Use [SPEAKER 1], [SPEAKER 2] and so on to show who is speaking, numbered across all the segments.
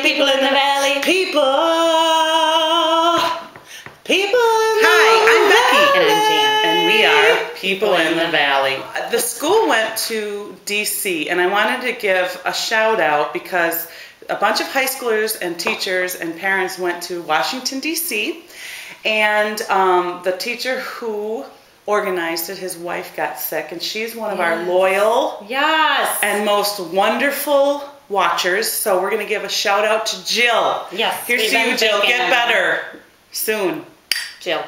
[SPEAKER 1] People in the valley.
[SPEAKER 2] People.
[SPEAKER 1] Hi, I'm Becky.
[SPEAKER 2] And I'm Jan.
[SPEAKER 1] And we are People in the Valley. The school went to DC, and I wanted to give a shout out because a bunch of high schoolers and teachers and parents went to Washington, DC, and the teacher who organized it, his wife got sick, and she's one of our loyal and most wonderful watchers. So we're going to give a shout out to Jill.
[SPEAKER 2] Yes.
[SPEAKER 1] Here's to you, Jill. Get better soon.
[SPEAKER 2] Jill.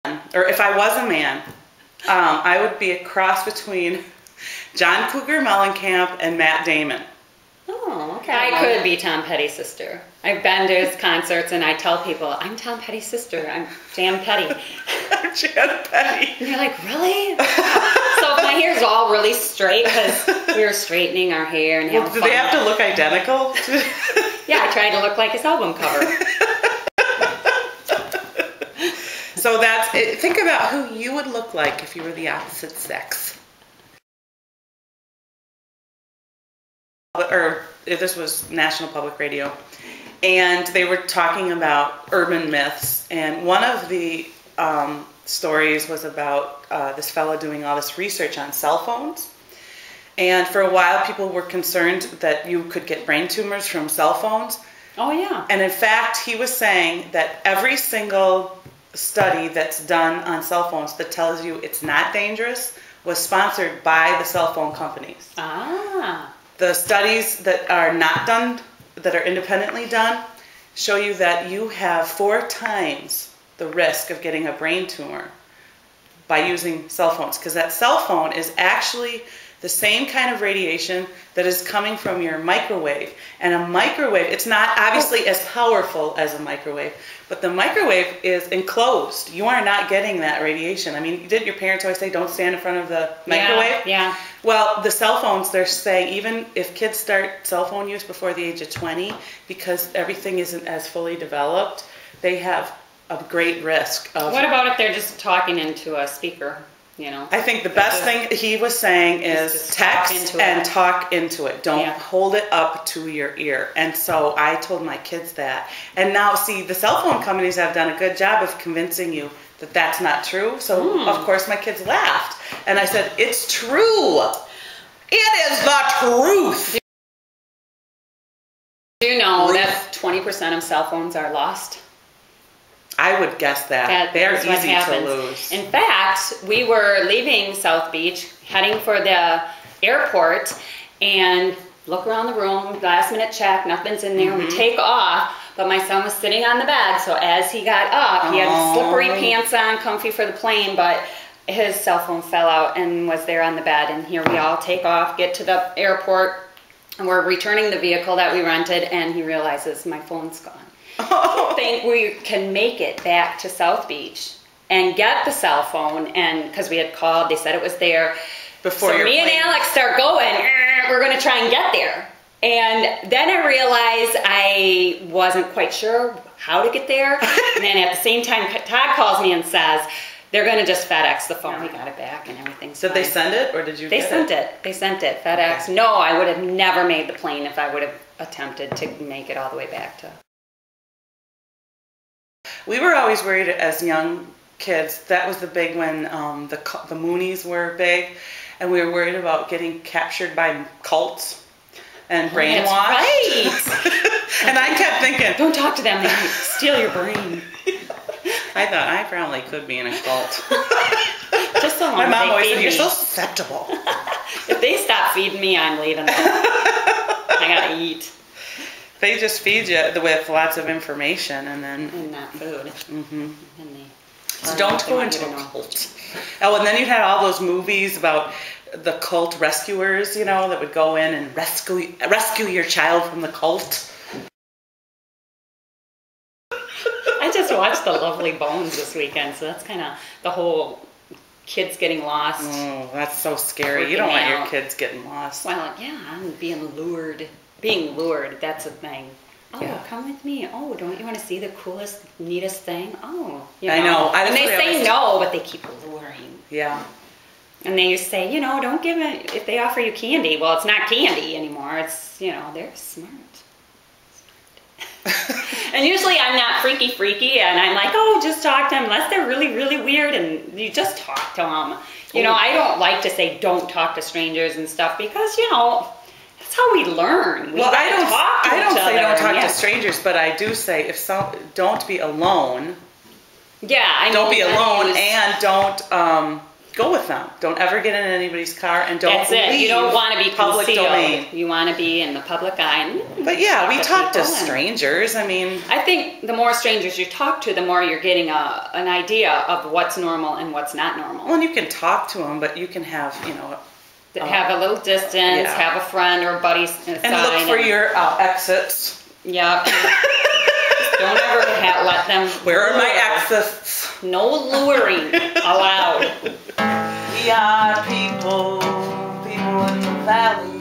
[SPEAKER 1] Or if I was a man, I would be a cross between John Cougar Mellencamp and Matt Damon.
[SPEAKER 2] Oh, okay. I could be Tom Petty's sister. I've been to his concerts and I tell people, I'm Tom Petty's sister. I'm Jan Petty.
[SPEAKER 1] Jan Petty.
[SPEAKER 2] And they're like, really? So my hair's all really straight because we were straightening our hair and having
[SPEAKER 1] fun. Do they have to look identical?
[SPEAKER 2] Yeah, I tried to look like his album cover.
[SPEAKER 1] So that's it. Think about who you would look like if you were the opposite sex. Or if this was National Public Radio, and they were talking about urban myths, and one of the stories was about this fellow doing all this research on cell phones, and for a while people were concerned that you could get brain tumors from cell phones.
[SPEAKER 2] Oh yeah.
[SPEAKER 1] And in fact, he was saying that every single study that's done on cell phones that tells you it's not dangerous was sponsored by the cell phone companies.
[SPEAKER 2] Ah.
[SPEAKER 1] The studies that are not done, that are independently done, show you that you have 4 times the risk of getting a brain tumor by using cell phones, because that cell phone is actually the same kind of radiation that is coming from your microwave. And a microwave, it's not obviously as powerful as a microwave, but the microwave is enclosed. You are not getting that radiation. I mean, didn't your parents always say don't stand in front of the microwave?
[SPEAKER 2] Yeah.
[SPEAKER 1] Well, the cell phones, they're saying even if kids start cell phone use before the age of 20, because everything isn't as fully developed, they have a great risk of...
[SPEAKER 2] What about if they're just talking into a speaker? You know,
[SPEAKER 1] I think the best thing he was saying is text and talk into it. Don't hold it up to your ear. And so I told my kids that. And now, see, the cell phone companies have done a good job of convincing you that that's not true. So, of course, my kids laughed. And I said, it's true. It is the truth.
[SPEAKER 2] Do you know that 20% of cell phones are lost?
[SPEAKER 1] I would guess that. They're easy to lose.
[SPEAKER 2] In fact, we were leaving South Beach, heading for the airport, and look around the room, last minute check, nothing's in there. We take off, but my son was sitting on the bed, so as he got up, he had slippery pants on, comfy for the plane, but his cell phone fell out and was there on the bed. And here we all take off, get to the airport, and we're returning the vehicle that we rented, and he realizes my phone's gone. I think we can make it back to South Beach and get the cell phone, and because we had called, they said it was there.
[SPEAKER 1] Before
[SPEAKER 2] so me and Alex start going, we're going to try and get there. And then I realized I wasn't quite sure how to get there. And then at the same time, Todd calls me and says, they're going to just FedEx the phone. We got it back and everything's fine.
[SPEAKER 1] Did they send it, or did you
[SPEAKER 2] They sent it. They sent it. FedEx. Okay. No, I would have never made the plane if I would have attempted to make it all the way back to...
[SPEAKER 1] We were always worried as young kids. That was the big when the Moonies were big, and we were worried about getting captured by cults and brainwashed.
[SPEAKER 2] That's right.
[SPEAKER 1] And I kept thinking,
[SPEAKER 2] don't talk to them, they might steal your brain.
[SPEAKER 1] I thought I probably could be in a cult.
[SPEAKER 2] Just so long
[SPEAKER 1] my
[SPEAKER 2] as
[SPEAKER 1] mom
[SPEAKER 2] they
[SPEAKER 1] always
[SPEAKER 2] feed
[SPEAKER 1] said,
[SPEAKER 2] me.
[SPEAKER 1] you're so susceptible.
[SPEAKER 2] If they stop feeding me, I'm leaving. I gotta eat.
[SPEAKER 1] They just feed you with lots of information, and then...
[SPEAKER 2] And not food.
[SPEAKER 1] So don't go into a cult. Oh, and then you had all those movies about the cult rescuers, you know, that would go in and rescue your child from the cult.
[SPEAKER 2] I just watched The Lovely Bones this weekend, so that's kind of the whole kids getting lost.
[SPEAKER 1] Oh, that's so scary. You don't want your kids getting lost.
[SPEAKER 2] Well, yeah, I'm being lured. Being lured, that's a thing. Oh,
[SPEAKER 1] yeah.
[SPEAKER 2] Come with me. Oh, don't you want to see the coolest, neatest thing? Oh,
[SPEAKER 1] I know.
[SPEAKER 2] And they say no, but they keep luring.
[SPEAKER 1] Yeah.
[SPEAKER 2] And they used to say, don't give it if they offer you candy. Well, it's not candy anymore. It's, they're smart. And usually I'm not freaky, and I'm like, oh, just talk to them, unless they're really, really weird, and you just talk to them. I don't like to say don't talk to strangers and stuff, because, that's how we learn.
[SPEAKER 1] Well, I don't say don't talk to strangers, but I do say don't be alone.
[SPEAKER 2] Yeah,
[SPEAKER 1] don't be alone, and don't go with them. Don't ever get in anybody's car, and don't leave.
[SPEAKER 2] You don't want to be
[SPEAKER 1] public domain.
[SPEAKER 2] You want to be in the public eye.
[SPEAKER 1] But yeah, we talk to strangers. I mean,
[SPEAKER 2] I think the more strangers you talk to, the more you're getting an idea of what's normal and what's not normal.
[SPEAKER 1] Well, and you can talk to them, but you can have,
[SPEAKER 2] have a little distance, have a friend or a buddy sign.
[SPEAKER 1] And look for your exits.
[SPEAKER 2] Yeah. Don't ever let them.
[SPEAKER 1] Where are my exits?
[SPEAKER 2] No luring allowed.
[SPEAKER 1] We are people in the valley.